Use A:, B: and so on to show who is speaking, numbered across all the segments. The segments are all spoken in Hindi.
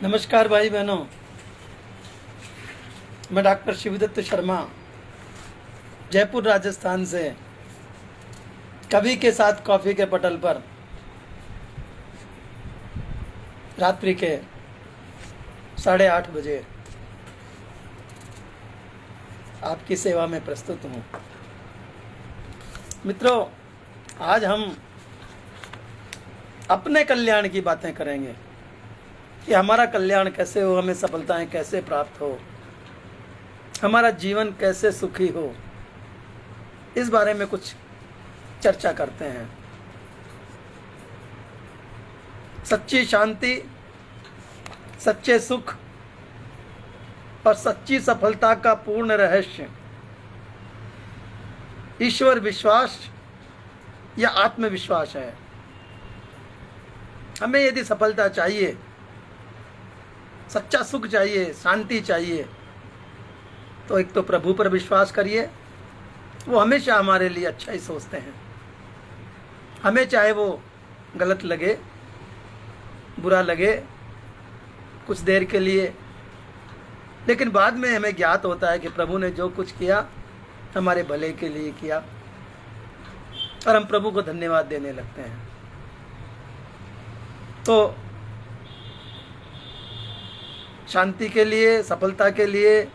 A: नमस्कार भाई बहनों, मैं डॉक्टर शिवदत्त शर्मा जयपुर राजस्थान से कवि के साथ कॉफ़ी के पटल पर रात्रि के 8:30 बजे आपकी सेवा में प्रस्तुत हूँ। मित्रों, आज हम अपने कल्याण की बातें करेंगे कि हमारा कल्याण कैसे हो, हमें सफलताएं कैसे प्राप्त हो, हमारा जीवन कैसे सुखी हो, इस बारे में कुछ चर्चा करते हैं। सच्ची शांति, सच्चे सुख और सच्ची सफलता का पूर्ण रहस्य ईश्वर विश्वास या आत्मविश्वास है। हमें यदि सफलता चाहिए, सच्चा सुख चाहिए, शांति चाहिए, तो एक तो प्रभु पर विश्वास करिए। वो हमेशा हमारे लिए अच्छा ही सोचते हैं। हमें चाहे वो गलत लगे, बुरा लगे कुछ देर के लिए, लेकिन बाद में हमें ज्ञात होता है कि प्रभु ने जो कुछ किया हमारे भले के लिए किया, और हम प्रभु को धन्यवाद देने लगते हैं। तो शांति के लिए, सफलता के लिए,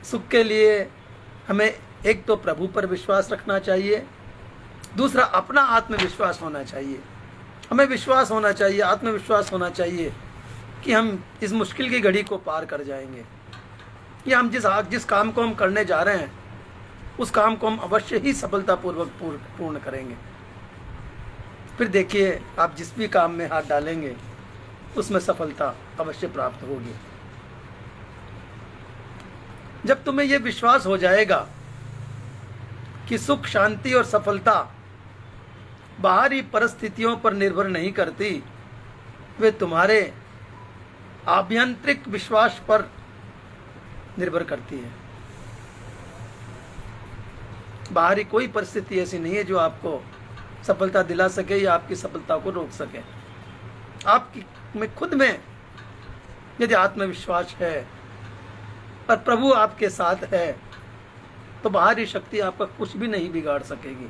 A: सुख के लिए हमें एक तो प्रभु पर विश्वास रखना चाहिए, दूसरा अपना आत्मविश्वास होना चाहिए। हमें विश्वास होना चाहिए, आत्मविश्वास होना चाहिए कि हम इस मुश्किल की घड़ी को पार कर जाएंगे, या हम जिस काम को हम करने जा रहे हैं उस काम को हम अवश्य ही सफलतापूर्वक पूर्ण करेंगे। फिर देखिए, आप जिस भी काम में हाथ डालेंगे उसमें सफलता अवश्य प्राप्त होगी। जब तुम्हें यह विश्वास हो जाएगा कि सुख, शांति और सफलता बाहरी परिस्थितियों पर निर्भर नहीं करती, वे तुम्हारे आभ्यंतरिक विश्वास पर निर्भर करती है। बाहरी कोई परिस्थिति ऐसी नहीं है जो आपको सफलता दिला सके या आपकी सफलता को रोक सके। आपकी में खुद में यदि आत्मविश्वास है और प्रभु आपके साथ है, तो बाहरी शक्ति आपका कुछ भी नहीं बिगाड़ सकेगी।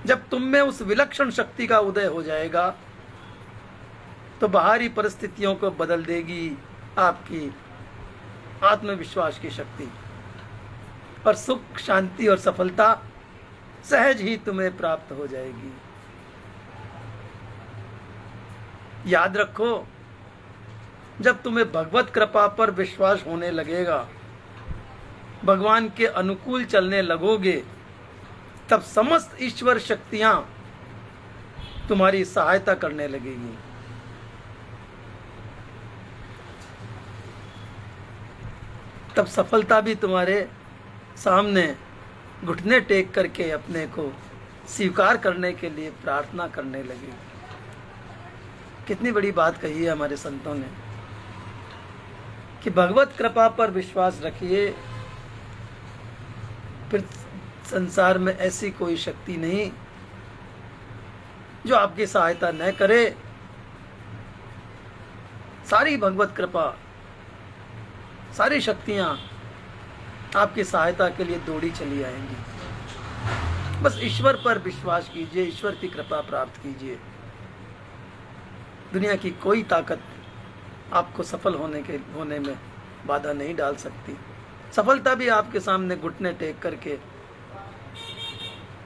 A: जब तुम में उस विलक्षण शक्ति का उदय हो जाएगा, तो बाहरी परिस्थितियों को बदल देगी आपकी आत्मविश्वास की शक्ति, और सुख, शांति और सफलता सहज ही तुम्हें प्राप्त हो जाएगी। याद रखो, जब तुम्हें भगवत कृपा पर विश्वास होने लगेगा, भगवान के अनुकूल चलने लगोगे, तब समस्त ईश्वर शक्तियां तुम्हारी सहायता करने लगेगी। तब सफलता भी तुम्हारे सामने घुटने टेक करके अपने को स्वीकार करने के लिए प्रार्थना करने लगेगी। कितनी बड़ी बात कही है हमारे संतों ने कि भगवत कृपा पर विश्वास रखिए, फिर संसार में ऐसी कोई शक्ति नहीं जो आपकी सहायता न करे। सारी भगवत कृपा, सारी शक्तियां आपकी सहायता के लिए दौड़ी चली आएंगी। बस ईश्वर पर विश्वास कीजिए, ईश्वर की कृपा प्राप्त कीजिए। दुनिया की कोई ताकत आपको सफल होने में बाधा नहीं डाल सकती। सफलता भी आपके सामने घुटने टेक करके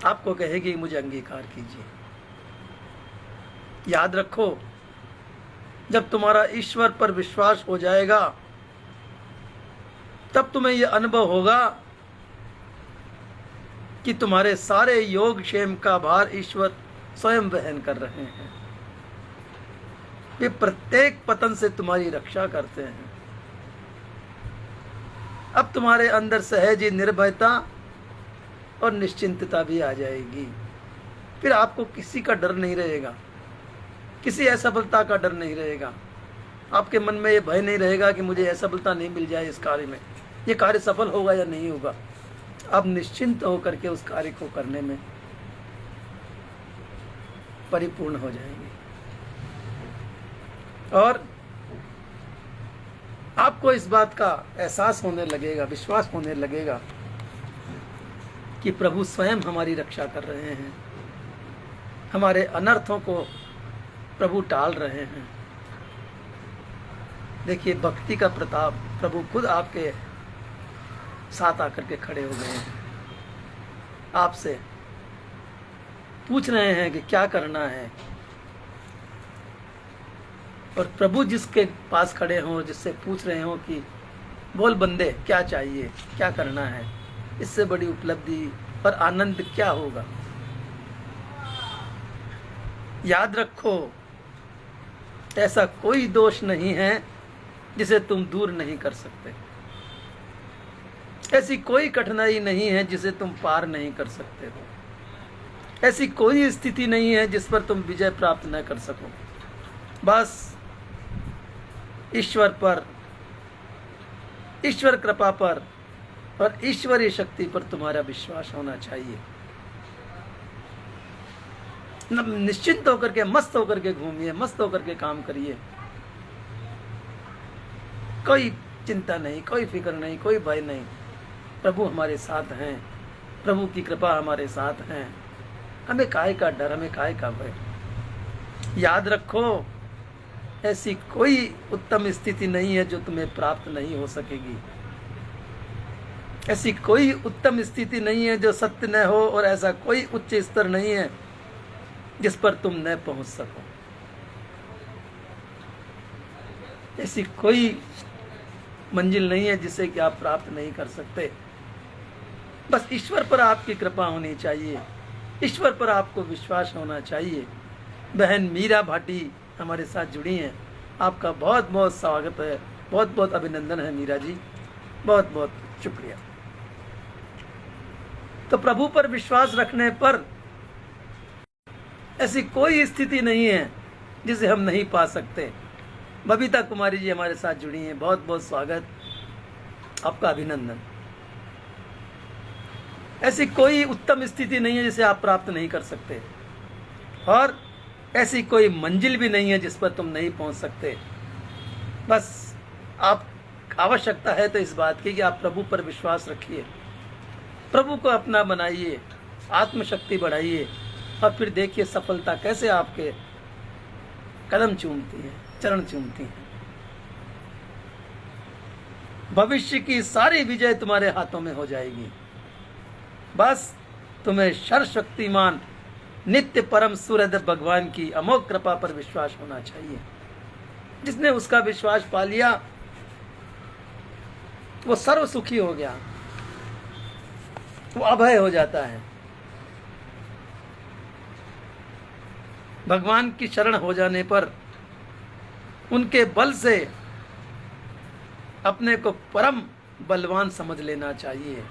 A: आपको कहेगी मुझे अंगीकार कीजिए। याद रखो, जब तुम्हारा ईश्वर पर विश्वास हो जाएगा, तब तुम्हें यह अनुभव होगा कि तुम्हारे सारे योग क्षेम का भार ईश्वर स्वयं वहन कर रहे हैं। वे प्रत्येक पतन से तुम्हारी रक्षा करते हैं। अब तुम्हारे अंदर सहज ही निर्भयता और निश्चिंतता भी आ जाएगी। फिर आपको किसी का डर नहीं रहेगा, किसी असफलता का डर नहीं रहेगा। आपके मन में ये भय नहीं रहेगा कि मुझे असफलता नहीं मिल जाए, इस कार्य में ये कार्य सफल होगा या नहीं होगा। आप निश्चिंत होकर के उस कार्य को करने में परिपूर्ण हो जाएंगे। और आपको इस बात का एहसास होने लगेगा, विश्वास होने लगेगा कि प्रभु स्वयं हमारी रक्षा कर रहे हैं, हमारे अनर्थों को प्रभु टाल रहे हैं। देखिए भक्ति का प्रताप, प्रभु खुद आपके साथ आकर के खड़े हो गए हैं, आपसे पूछ रहे हैं कि क्या करना है। और प्रभु जिसके पास खड़े हों, जिससे पूछ रहे हो कि बोल बंदे क्या चाहिए, क्या करना है, इससे बड़ी उपलब्धि और आनंद क्या होगा। याद रखो, ऐसा कोई दोष नहीं है जिसे तुम दूर नहीं कर सकते, ऐसी कोई कठिनाई नहीं है जिसे तुम पार नहीं कर सकते हो, ऐसी कोई स्थिति नहीं है जिस पर तुम विजय प्राप्त न कर सको। बस ईश्वर पर, ईश्वर कृपा पर और ईश्वरीय शक्ति पर तुम्हारा विश्वास होना चाहिए। निश्चिंत होकर के, मस्त होकर के घूमिए, मस्त होकर के काम करिए, कोई चिंता नहीं, कोई फिक्र नहीं, कोई भय नहीं। प्रभु हमारे साथ हैं, प्रभु की कृपा हमारे साथ है, हमें काहे का डर, हमें काहे का भय। याद रखो, ऐसी कोई उत्तम स्थिति नहीं है जो तुम्हें प्राप्त नहीं हो सकेगी, ऐसी कोई उत्तम स्थिति नहीं है जो सत्य न हो, और ऐसा कोई उच्च स्तर नहीं है जिस पर तुम न पहुंच सको। ऐसी कोई मंजिल नहीं है जिसे कि आप प्राप्त नहीं कर सकते। बस ईश्वर पर आपकी कृपा होनी चाहिए, ईश्वर पर आपको विश्वास होना चाहिए। बहन मीरा भाटी हमारे साथ जुड़ी हैं, आपका बहुत बहुत स्वागत है, बहुत बहुत अभिनंदन है मीरा जी, बहुत बहुत शुक्रिया। तो प्रभु पर विश्वास रखने पर ऐसी कोई स्थिति नहीं है जिसे हम नहीं पा सकते। बबीता कुमारी जी हमारे साथ जुड़ी हैं, बहुत बहुत स्वागत, आपका अभिनंदन। ऐसी कोई उत्तम स्थिति नहीं है जिसे आप प्राप्त नहीं कर सकते, और ऐसी कोई मंजिल भी नहीं है जिस पर तुम नहीं पहुंच सकते। बस आप आवश्यकता है तो इस बात की कि आप प्रभु पर विश्वास रखिए, प्रभु को अपना बनाइए, आत्मशक्ति बढ़ाइए, और फिर देखिए सफलता कैसे आपके कदम चूमती है, चरण चूमती है। भविष्य की सारी विजय तुम्हारे हाथों में हो जाएगी। बस तुम्हें सर्वशक्तिमान नित्य परम सूर्य भगवान की अमोघ कृपा पर विश्वास होना चाहिए। जिसने उसका विश्वास पा लिया वो सर्व सुखी हो गया, वो अभय हो जाता है। भगवान की शरण हो जाने पर उनके बल से अपने को परम बलवान समझ लेना चाहिए।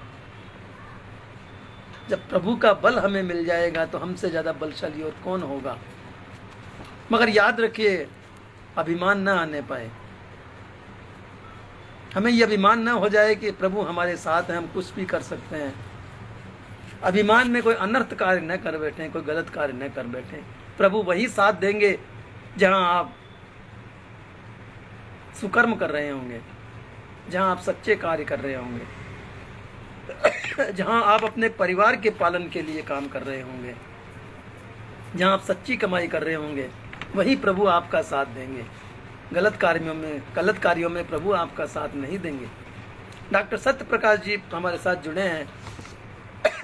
A: जब प्रभु का बल हमें मिल जाएगा तो हमसे ज़्यादा बलशाली और कौन होगा। मगर याद रखिए, अभिमान न आने पाए, हमें यह अभिमान न हो जाए कि प्रभु हमारे साथ हैं, हम कुछ भी कर सकते हैं। अभिमान में कोई अनर्थ कार्य न कर बैठे, कोई गलत कार्य न कर बैठे। प्रभु वही साथ देंगे जहां आप सुकर्म कर रहे होंगे, जहां आप सच्चे कार्य कर रहे होंगे, जहां आप अपने परिवार के पालन के लिए काम कर रहे होंगे, जहां आप सच्ची कमाई कर रहे होंगे, वही प्रभु आपका साथ देंगे। गलत कार्यों में प्रभु आपका साथ नहीं देंगे। डॉक्टर सत्य प्रकाश जी हमारे साथ जुड़े हैं,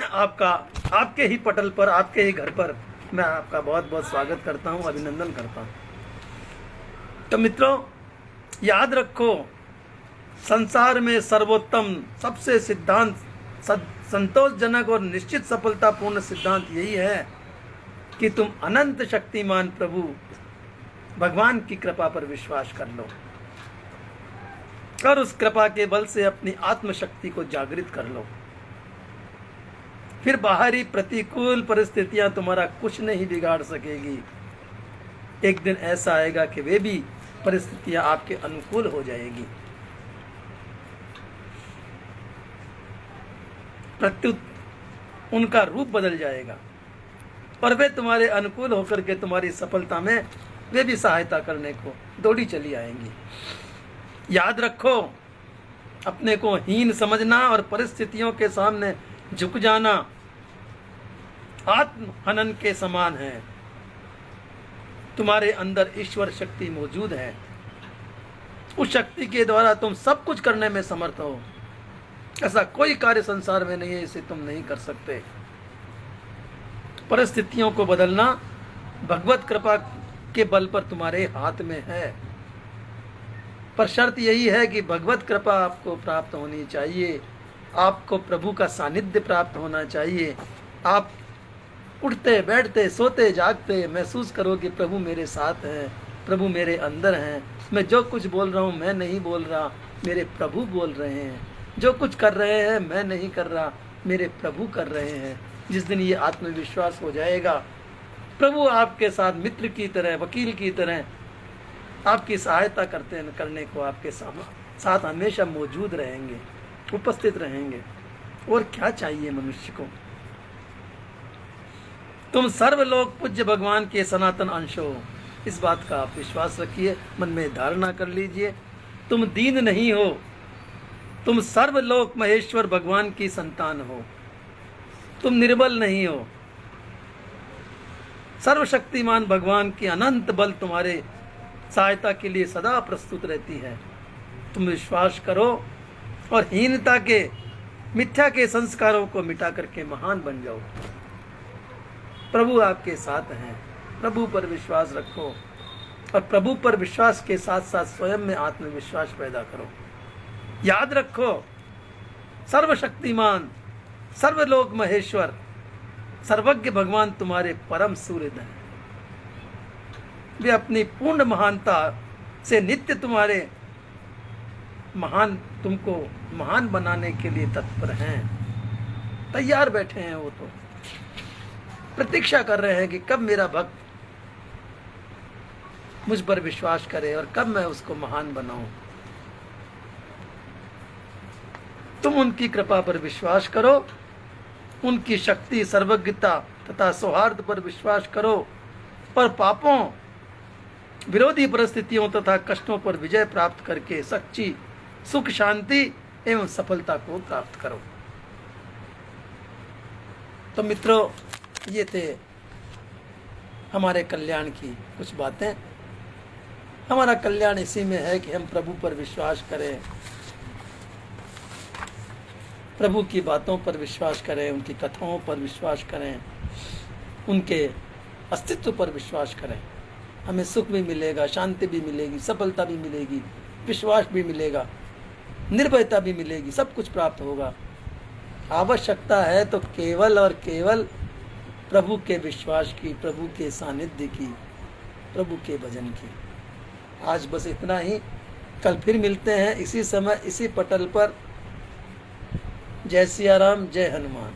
A: आपके ही पटल पर, आपके ही घर पर मैं आपका बहुत बहुत स्वागत करता हूं, अभिनंदन करता हूं। तो मित्रों, याद रखो, संसार में सर्वोत्तम, सबसे संतोषजनक और निश्चित सफलतापूर्ण सिद्धांत यही है कि तुम अनंत शक्तिमान प्रभु भगवान की कृपा पर विश्वास कर लो, और उस कृपा के बल से अपनी आत्मशक्ति को जागृत कर लो। फिर बाहरी प्रतिकूल परिस्थितियां तुम्हारा कुछ नहीं बिगाड़ सकेगी। एक दिन ऐसा आएगा कि वे भी परिस्थितियां आपके अनुकूल हो जाएगी। प्रत्युत उनका रूप बदल जाएगा और वे तुम्हारे अनुकूल होकर के तुम्हारी सफलता में वे भी सहायता करने को दौड़ी चली आएंगी। याद रखो, अपने को हीन समझना और परिस्थितियों के सामने झुक जाना आत्म हनन के समान है। तुम्हारे अंदर ईश्वर शक्ति मौजूद है। उस शक्ति के द्वारा तुम सब कुछ करने में समर्थ हो। ऐसा कोई कार्य संसार में नहीं है इसे तुम नहीं कर सकते। परिस्थितियों को बदलना भगवत कृपा के बल पर तुम्हारे हाथ में है, पर शर्त यही है कि भगवत कृपा आपको प्राप्त होनी चाहिए। आपको प्रभु का सानिध्य प्राप्त होना चाहिए। आप उठते बैठते सोते जागते महसूस करो कि प्रभु मेरे साथ हैं, प्रभु मेरे अंदर हैं। मैं जो कुछ बोल रहा हूँ मैं नहीं बोल रहा, मेरे प्रभु बोल रहे हैं। जो कुछ कर रहे हैं मैं नहीं कर रहा, मेरे प्रभु कर रहे हैं। जिस दिन ये आत्मविश्वास हो जाएगा, प्रभु आपके साथ मित्र की तरह, वकील की तरह आपकी सहायता करने को आपके साथ हमेशा मौजूद रहेंगे, उपस्थित रहेंगे। और क्या चाहिए मनुष्य को? तुम सर्वलोक पूज्य भगवान के सनातन अंश हो। इस बात का आप विश्वास रखिए, मन में धारणा कर लीजिए। तुम दीन नहीं हो, तुम सर्वलोक महेश्वर भगवान की संतान हो। तुम निर्बल नहीं हो, सर्वशक्तिमान भगवान की अनंत बल तुम्हारे सहायता के लिए सदा प्रस्तुत रहती है। तुम विश्वास करो और हीनता के, मिथ्या के संस्कारों को मिटा करके महान बन जाओ। प्रभु आपके साथ हैं। प्रभु पर विश्वास रखो और प्रभु पर विश्वास के साथ साथ स्वयं में आत्मविश्वास पैदा करो। याद रखो, सर्वशक्तिमान, सर्वलोक महेश्वर, सर्वज्ञ भगवान तुम्हारे परम सूर्य हैं। वे अपनी पूर्ण महानता से नित्य तुम्हारे तुमको महान बनाने के लिए तत्पर हैं। तैयार बैठे हैं, वो तो प्रतीक्षा कर रहे हैं कि कब मेरा भक्त मुझ पर विश्वास करे और कब मैं उसको महान बनाऊं। तुम उनकी कृपा पर विश्वास करो, उनकी शक्ति, सर्वज्ञता तथा सौहार्द पर विश्वास करो और पापों, विरोधी परिस्थितियों तथा कष्टों पर विजय प्राप्त करके सच्ची सुख, शांति एवं सफलता को प्राप्त करो। तो मित्रों, ये थे हमारे कल्याण की कुछ बातें। हमारा कल्याण इसी में है कि हम प्रभु पर विश्वास करें, प्रभु की बातों पर विश्वास करें, उनकी कथाओं पर विश्वास करें, उनके अस्तित्व पर विश्वास करें। हमें सुख भी मिलेगा, शांति भी मिलेगी, सफलता भी मिलेगी, विश्वास भी मिलेगा, निर्भयता भी मिलेगी, सब कुछ प्राप्त होगा। आवश्यकता है तो केवल और केवल प्रभु के विश्वास की, प्रभु के सानिध्य की, प्रभु के भजन की। आज बस इतना ही। कल फिर मिलते हैं इसी समय, इसी पटल पर। जय सिया राम, जय हनुमान।